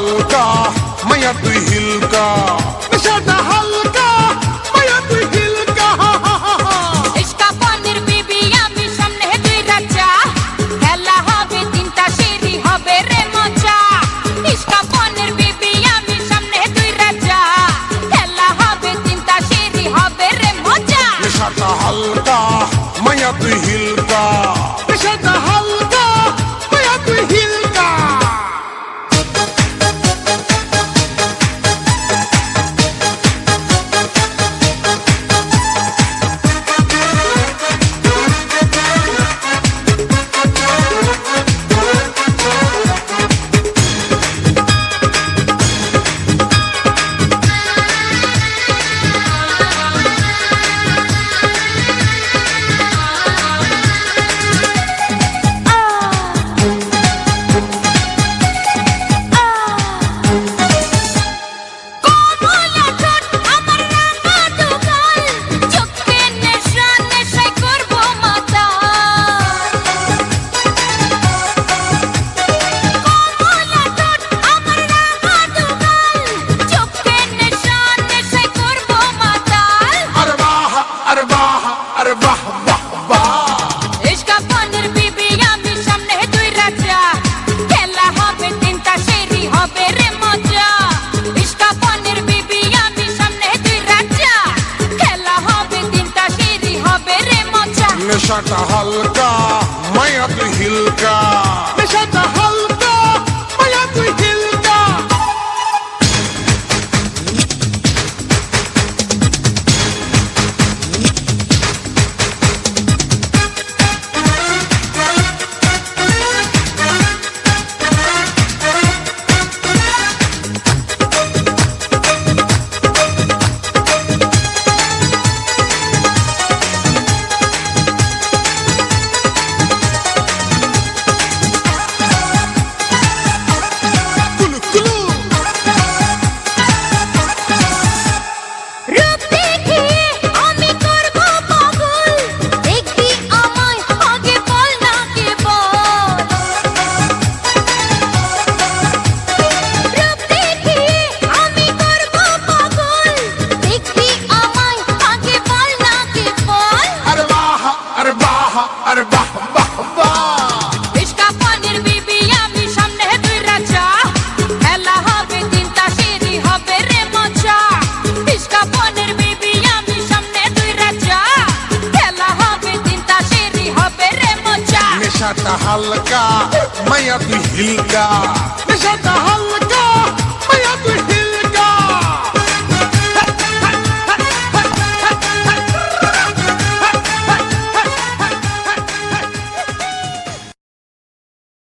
হালকা মায়া তুই হিলকা, নেশাটা হালকা মায়া তুই হিলকা। ইশকা পানির বিবি আমি সামনে দুই রাজা, খেলা হবে তিনটা সিঁড়ি হবে রে মজা। ইশকা পানির বিবি আমি সামনে দুই রাজা, খেলা হবে তিনটা সিঁড়ি হবে রে মজা। নেশাটা হালকা মায়া তুই হিলকা, নেশাটা হালকা মায়া তুই হিলকা। নেশাটা হালকা মায়া তুই হিলকা, নেশাটা হালকা মায়া তুই হিলকা। নেশাটা হালকা মায়া তুই হিলকা, নেশাটা হালকা।